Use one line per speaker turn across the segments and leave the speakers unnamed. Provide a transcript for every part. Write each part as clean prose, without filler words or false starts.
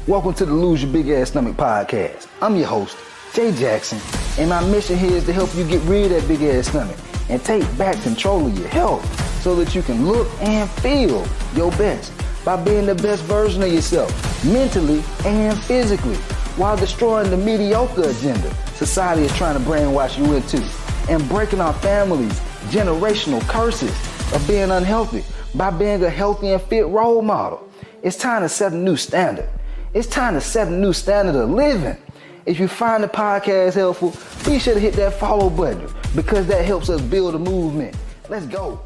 Welcome to the Lose Your Big Ass Stomach podcast. I'm your host, Jay Jackson, and my mission here is to help you get rid of that big ass stomach and take back control of your health so that you can look and feel your best by being the best version of yourself, mentally and physically, while destroying the mediocre agenda society is trying to brainwash you into, and breaking our families' generational curses of being unhealthy by being a healthy and fit role model. It's time to set a new standard. It's time to set a new standard of living. If you find the podcast helpful, be sure to hit that follow button because that helps us build a movement. Let's go.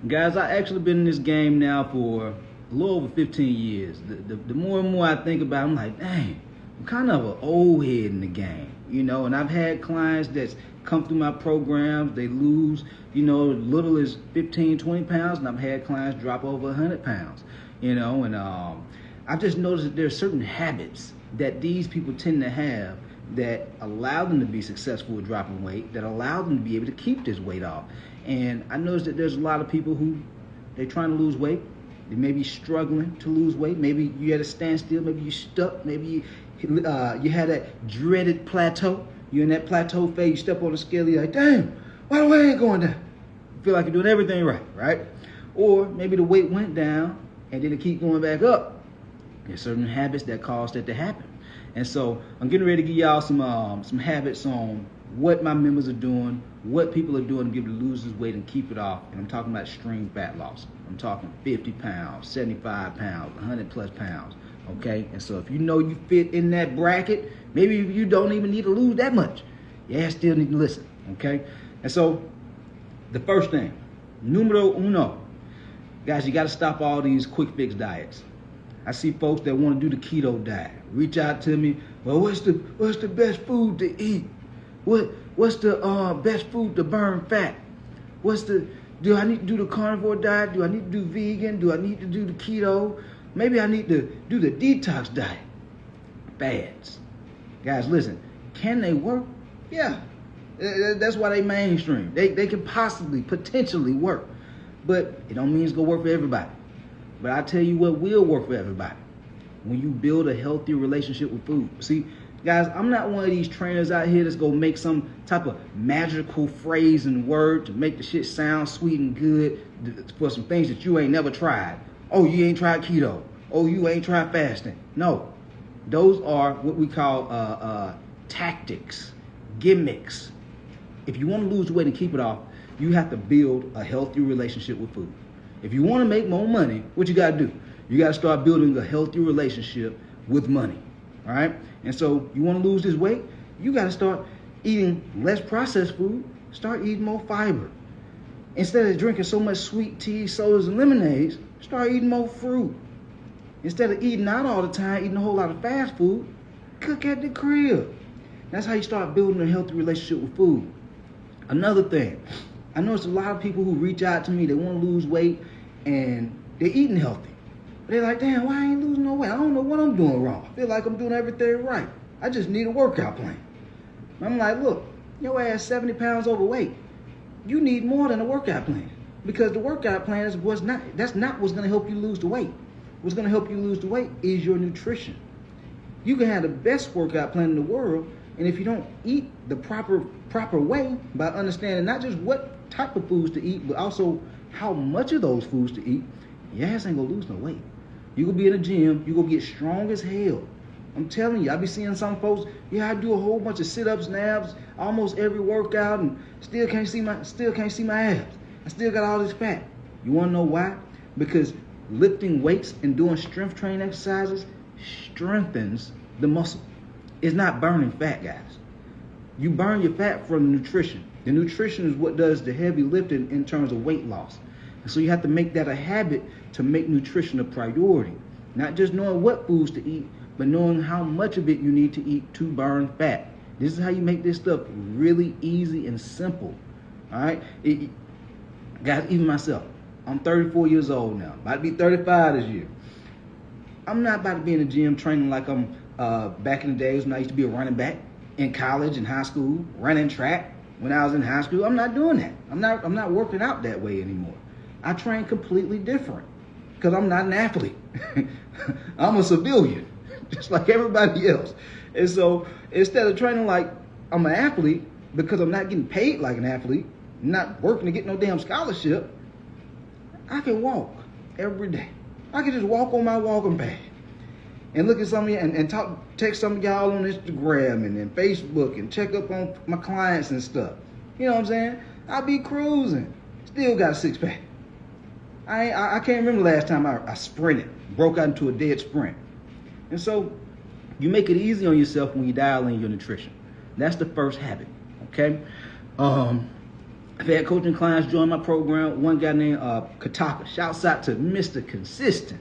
Guys, I actually been in this game now for a little over 15 years. The more and more I think about it, I'm like, dang, I'm kind of an old head in the game, and I've had clients that's come through my programs, they lose, little as 15, 20 pounds, and I've had clients drop over 100 pounds, and I've just noticed that there's certain habits that these people tend to have that allow them to be successful with dropping weight, that allow them to be able to keep this weight off. And I noticed that there's a lot of people who, they're trying to lose weight, they may be struggling to lose weight, maybe you had a standstill, maybe you stuck, maybe you had that dreaded plateau, you're in that plateau phase, you step on the scale, you're like, damn, why the weight ain't going down? You feel like you're doing everything right? Or maybe the weight went down and then it keep going back up. There's certain habits that cause that to happen. And so I'm getting ready to give y'all some habits on what my members are doing, what people are doing to be able to lose this weight and keep it off. And I'm talking about extreme fat loss. I'm talking 50 pounds, 75 pounds, 100 plus pounds. Okay? And so if you know you fit in that bracket, maybe you don't even need to lose that much. Yeah, still need to listen. Okay? And so the first thing, numero uno, guys, you got to stop all these quick fix diets. I see folks that want to do the keto diet. Reach out to me. Well, what's the best food to eat? What's the best food to burn fat? Do I need to do the carnivore diet? Do I need to do vegan? Do I need to do the keto? Maybe I need to do the detox diet. Fads. Guys, listen, can they work? Yeah. That's why they mainstream. They can potentially work. But it don't mean it's going to work for everybody. But I tell you what will work for everybody. When you build a healthy relationship with food. See, guys, I'm not one of these trainers out here that's going to make some type of magical phrase and word to make the shit sound sweet and good for some things that you ain't never tried. Oh, you ain't tried keto. Oh, you ain't tried fasting. No. Those are what we call tactics, gimmicks. If you want to lose weight and keep it off, you have to build a healthy relationship with food. If you want to make more money, what you got to do? You got to start building a healthy relationship with money, all right? And so you want to lose this weight, you got to start eating less processed food, start eating more fiber. Instead of drinking so much sweet tea, sodas, and lemonades, start eating more fruit. Instead of eating out all the time, eating a whole lot of fast food, cook at the crib. That's how you start building a healthy relationship with food. Another thing, I notice a lot of people who reach out to me, they want to lose weight and they're eating healthy. They're like, damn, why I ain't losing no weight? I don't know what I'm doing wrong. I feel like I'm doing everything right. I just need a workout plan. I'm like, look, your ass 70 pounds overweight. You need more than a workout plan. Because the workout plan that's not what's going to help you lose the weight. What's going to help you lose the weight is your nutrition. You can have the best workout plan in the world, and if you don't eat the proper way by understanding not just what type of foods to eat, but also how much of those foods to eat, your ass ain't gonna lose no weight. You gonna be in the gym, you gonna get strong as hell. I'm telling you, I be seeing some folks, I do a whole bunch of sit-ups and abs almost every workout and still can't see my abs. I still got all this fat. You wanna know why? Because lifting weights and doing strength training exercises strengthens the muscle. It's not burning fat, guys. You burn your fat from nutrition. The nutrition is what does the heavy lifting in terms of weight loss. And so you have to make that a habit to make nutrition a priority. Not just knowing what foods to eat, but knowing how much of it you need to eat to burn fat. This is how you make this stuff really easy and simple. All right? Guys, even myself, I'm 34 years old now. About to be 35 this year. I'm not about to be in the gym training like I'm back in the days when I used to be a running back in college and high school, running track when I was in high school. I'm not doing that. I'm not working out that way anymore. I train completely different. because I'm not an athlete. I'm a civilian, just like everybody else. And so instead of training like I'm an athlete, because I'm not getting paid like an athlete, not working to get no damn scholarship, I can walk every day. I can just walk on my walking pad and look at some of you and text some of y'all on Instagram and Facebook and check up on my clients and stuff. You know what I'm saying? I be cruising. Still got a six pack. I can't remember the last time I sprinted, broke out into a dead sprint. And so you make it easy on yourself when you dial in your nutrition. That's the first habit, okay? I've had coaching clients join my program. One guy named Kataka. Shouts out to Mr. Consistent.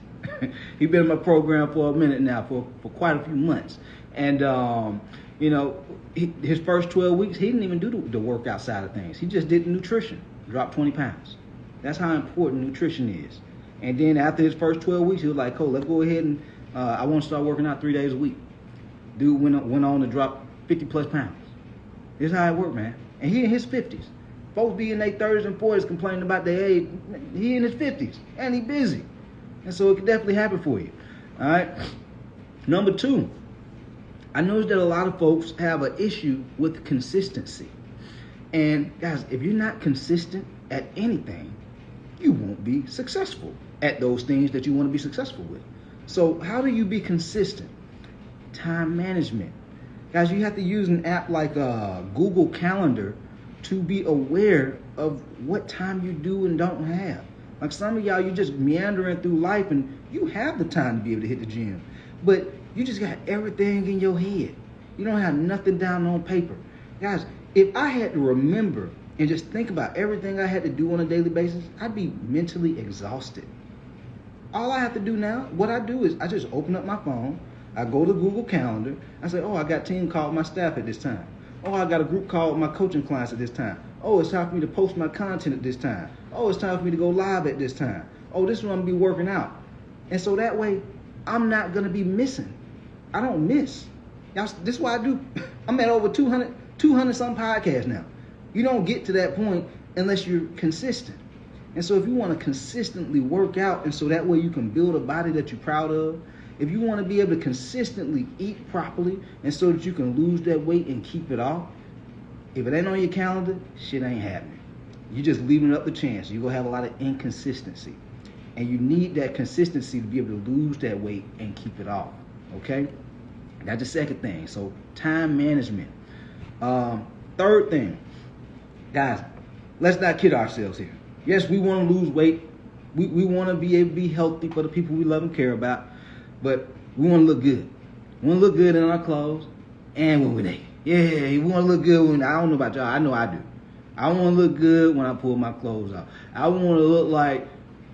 He's been in my program for a minute now, for quite a few months. And, you know, his first 12 weeks, he didn't even do the workout side of things. He just did the nutrition, dropped 20 pounds. That's how important nutrition is. And then after his first 12 weeks, he was like, cool, let's go ahead and I want to start working out 3 days a week. Dude went on to drop 50 plus pounds. This is how it worked, man. And he in his 50s. Folks be in their 30s and 40s complaining about their age. He in his 50s and he busy. And so it could definitely happen for you. All right. Number 2, I noticed that a lot of folks have an issue with consistency. And guys, if you're not consistent at anything, you won't be successful at those things that you want to be successful with. So how do you be consistent? Time management. Guys, you have to use an app like Google Calendar to be aware of what time you do and don't have. Like some of y'all, you just meandering through life and you have the time to be able to hit the gym, but you just got everything in your head. You don't have nothing down on paper. Guys, if I had to remember and just think about everything I had to do on a daily basis, I'd be mentally exhausted. All I have to do now, what I do is I just open up my phone, I go to Google Calendar, I say, oh, I got team call with my staff at this time. Oh, I got a group call with my coaching clients at this time. Oh, it's time for me to post my content at this time. Oh, it's time for me to go live at this time. Oh, this is when I'm going to be working out. And so that way, I'm not going to be missing. I don't miss. Y'all, this is what I do. I'm at over 200 some podcasts now. You don't get to that point unless you're consistent. And so if you want to consistently work out and so that way you can build a body that you're proud of, if you want to be able to consistently eat properly and so that you can lose that weight and keep it off, if it ain't on your calendar, shit ain't happening. You're just leaving up the chance. You're going to have a lot of inconsistency. And you need that consistency to be able to lose that weight and keep it off. Okay? That's the second thing. So time management. Third thing. Guys, let's not kid ourselves here. Yes, we want to lose weight. We want to be able to be healthy for the people we love and care about. But we want to look good. We want to look good in our clothes and when we're naked. Yeah, we want to look good when, I don't know about y'all, I know I do. I want to look good when I pull my clothes off. I want to look like,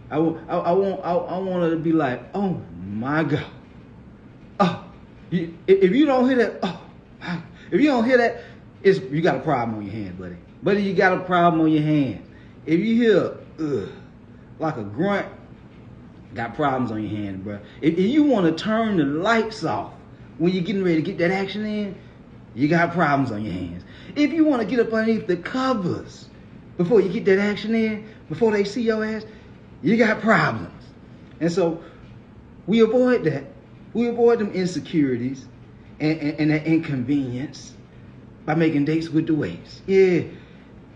I want it to be like, oh my God. Oh, if you don't hear that, oh, if you don't hear that, you got a problem on your hands, buddy. Buddy, you got a problem on your hands. If you hear, like a grunt, got problems on your hands, bro. If you want to turn the lights off when you're getting ready to get that action in, you got problems on your hands. If you want to get up underneath the covers before you get that action in, before they see your ass, you got problems. And so we avoid that. We avoid them insecurities and that inconvenience by making dates with the weights. Yeah,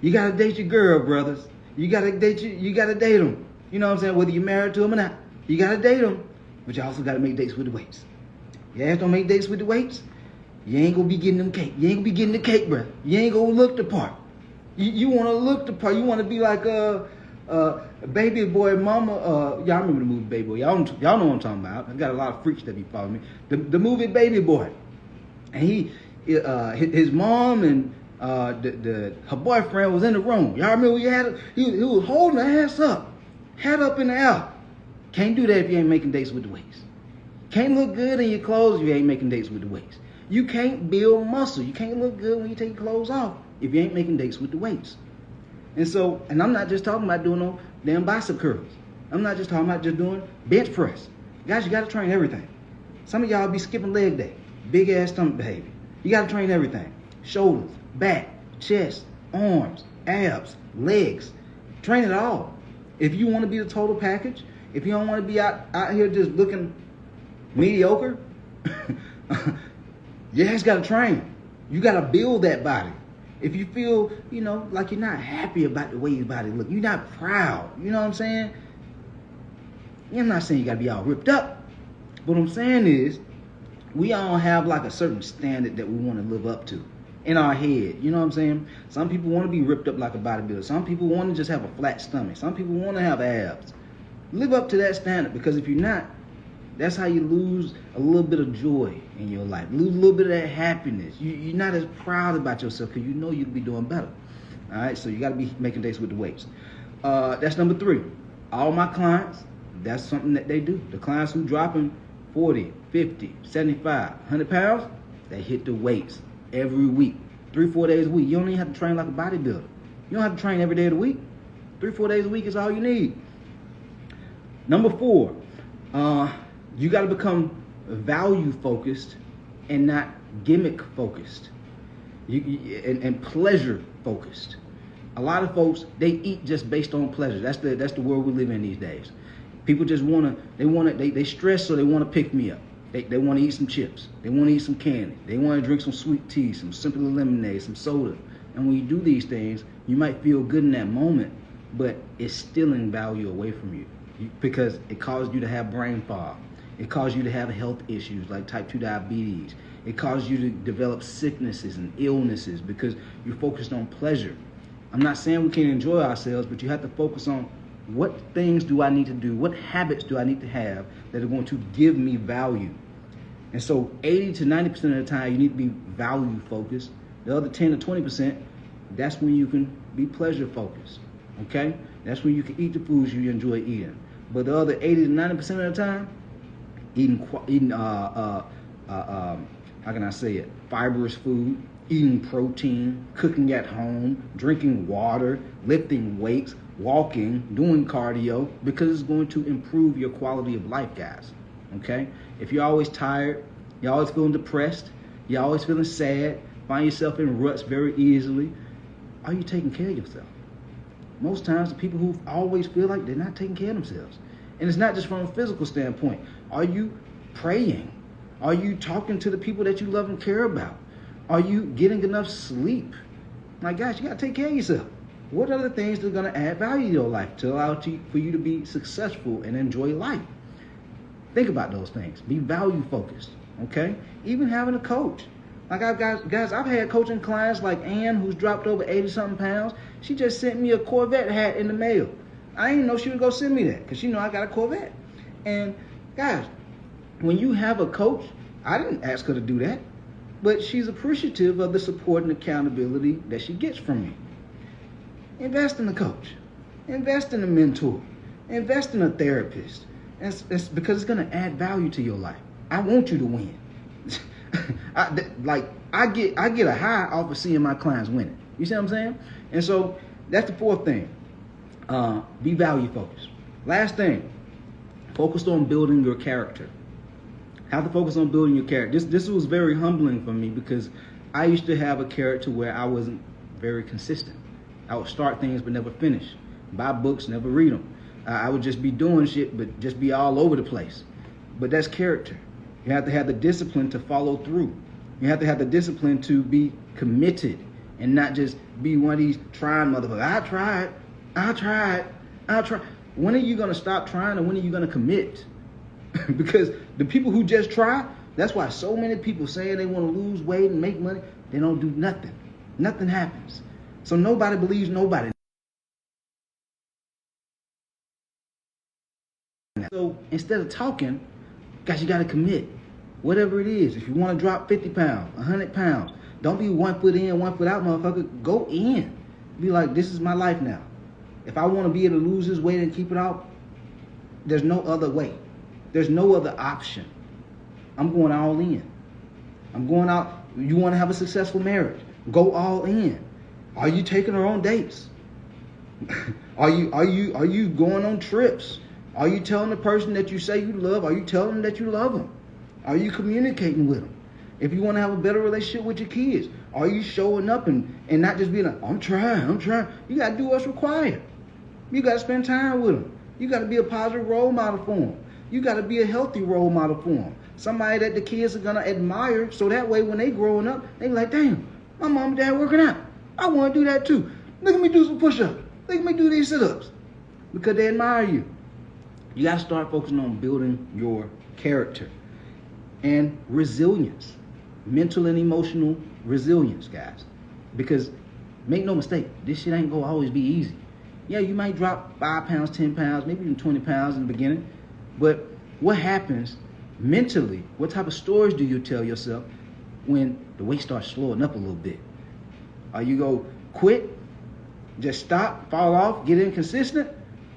you got to date your girl, brothers. You got to date them. You know what I'm saying? Whether you're married to them or not, you got to date them. But you also got to make dates with the weights. You ass don't make dates with the weights, you ain't going to be getting them cake. You ain't going to be getting the cake, brother. You ain't going to look the part. You want to look the part. You want to be like Baby Boy Mama. Y'all remember the movie Baby Boy. Y'all know what I'm talking about. I got a lot of freaks that be following me. The movie Baby Boy. And his mom and her boyfriend was in the room. Y'all remember he was holding her ass up. Head up in the air. Can't do that if you ain't making dates with the weights. Can't look good in your clothes if you ain't making dates with the weights. You can't build muscle. You can't look good when you take your clothes off if you ain't making dates with the weights. And I'm not just talking about doing no damn bicep curls. I'm not just talking about just doing bench press. Guys, you got to train everything. Some of y'all be skipping leg day. Big ass stomach behavior. You got to train everything. Shoulders, back, chest, arms, abs, legs. Train it all. If you want to be the total package, If you don't want to be out here just looking mediocre, you just got to train. You got to build that body. If you feel, like you're not happy about the way your body looks, you're not proud, you know what I'm saying? I'm not saying you got to be all ripped up. What I'm saying is, we all have like a certain standard that we want to live up to in our head. You know what I'm saying? Some people want to be ripped up like a bodybuilder. Some people want to just have a flat stomach. Some people want to have abs. Live up to that standard, because if you're not, that's how you lose a little bit of joy in your life. Lose a little bit of that happiness. You're not as proud about yourself because you know you'll be doing better. All right, so you got to be making dates with the weights. That's number 3. All my clients, that's something that they do. The clients who dropping 40, 50, 75, 100 pounds, they hit the weights every week, 3-4 days a week. You don't even have to train like a bodybuilder. You don't have to train every day of the week. 3-4 days a week is all you need. Number 4, you got to become value focused and not gimmick focused, and pleasure focused. A lot of folks, they eat just based on pleasure. That's the world we live in these days. People just they stress, so they want to pick me up. They want to eat some chips. They want to eat some candy. They want to drink some sweet tea, some Simply lemonade, some soda. And when you do these things, you might feel good in that moment, but it's stealing value away from you because it causes you to have brain fog. It causes you to have health issues like type 2 diabetes. It causes you to develop sicknesses and illnesses because you're focused on pleasure. I'm not saying we can't enjoy ourselves, but you have to focus on what things do I need to do, what habits do I need to have that are going to give me value. And so 80 to 90% of the time, you need to be value focused. The other 10 to 20%, that's when you can be pleasure focused, okay? That's when you can eat the foods you enjoy eating. But the other 80 to 90% of the time, eating how can I say it, fibrous food, eating protein, cooking at home, drinking water, lifting weights, walking, doing cardio, because it's going to improve your quality of life, guys, okay? If you're always tired, you're always feeling depressed, you're always feeling sad, find yourself in ruts very easily, are you taking care of yourself? Most times, the people who always feel like they're not taking care of themselves. And it's not just from a physical standpoint. Are you praying? Are you talking to the people that you love and care about? Are you getting enough sleep? My gosh, you got to take care of yourself. What are the things that are going to add value to your life to allow for you to be successful and enjoy life? Think about those things. Be value focused, okay? Even having a coach. Like I've had coaching clients like Ann, who's dropped over 80-something pounds. She just sent me a Corvette hat in the mail. I didn't know she would go send me that because she know I got a Corvette. And guys, when you have a coach, I didn't ask her to do that, but she's appreciative of the support and accountability that she gets from me. Invest in a coach. Invest in a mentor. Invest in a therapist. It's because it's going to add value to your life. I want you to win. I get a high off of seeing my clients winning. You see what I'm saying? And so that's the 4th thing. Be value focused. Last thing, focus on building your character. Have to focus on building your character. This was very humbling for me because I used to have a character where I wasn't very consistent. I would start things but never finish. Buy books, never read them. I would just be doing shit but just be all over the place. But that's character. You have to have the discipline to follow through. You have to have the discipline to be committed and not just be one of these trying motherfuckers. I tried. When are you going to stop trying and when are you going to commit? Because the people who just try, that's why so many people saying they want to lose weight and make money, they don't do nothing. Nothing happens. So nobody believes nobody. So instead of talking, guys, you got to commit. Whatever it is. If you want to drop 50 pounds, 100 pounds, don't be 1 foot in, 1 foot out, motherfucker. Go in. Be like, this is my life now. If I want to be able to lose this weight and keep it off, there's no other way. There's no other option. I'm going all in. I'm going out. You want to have a successful marriage? Go all in. Are you taking her on dates? Are you going on trips? Are you telling the person that you say you love? Are you telling them that you love them? Are you communicating with them? If you want to have a better relationship with your kids, are you showing up and not just being like, I'm trying. You got to do what's required. You got to spend time with them. You got to be a positive role model for them. You got to be a healthy role model for them. Somebody that the kids are going to admire, so that way when they growing up, they like, damn, my mom and dad working out. I want to do that too. Look at me do some push-ups. Look at me do these sit-ups. Because they admire you. You got to start focusing on building your character. And resilience. Mental and emotional resilience, guys. Because make no mistake, this shit ain't gonna always be easy. Yeah, you might drop 5 pounds, 10 pounds, maybe even 20 pounds in the beginning. But what happens mentally? What type of stories do you tell yourself when the weight starts slowing up a little bit? Are you gonna quit? Just stop, fall off, get inconsistent?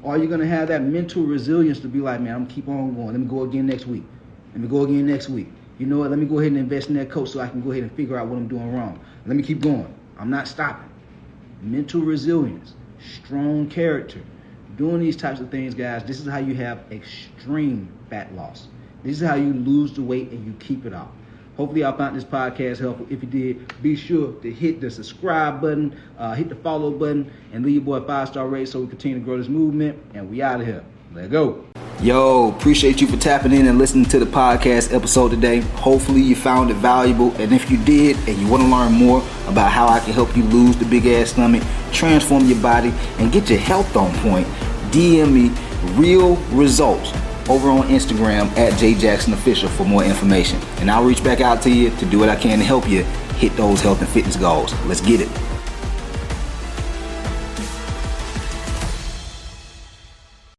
Or are you gonna have that mental resilience to be like, man, I'm gonna keep on going. Let me go again next week. Let me go again next week. You know what? Let me go ahead and invest in that coach so I can go ahead and figure out what I'm doing wrong. Let me keep going. I'm not stopping. Mental resilience, strong character. Doing these types of things, guys, this is how you have extreme fat loss. This is how you lose the weight and you keep it off. Hopefully I found this podcast helpful. If you did, be sure to hit the subscribe button, hit the follow button, and leave your boy a 5-star rate so we continue to grow this movement. And we out of here. Let's go.
Yo, appreciate you for tapping in and listening to the podcast episode today. Hopefully you found it valuable. And if you did and you want to learn more about how I can help you lose the big ass stomach, transform your body, and get your health on point, DM me real results over on Instagram at JJacksonOfficial for more information. And I'll reach back out to you to do what I can to help you hit those health and fitness goals. Let's get it.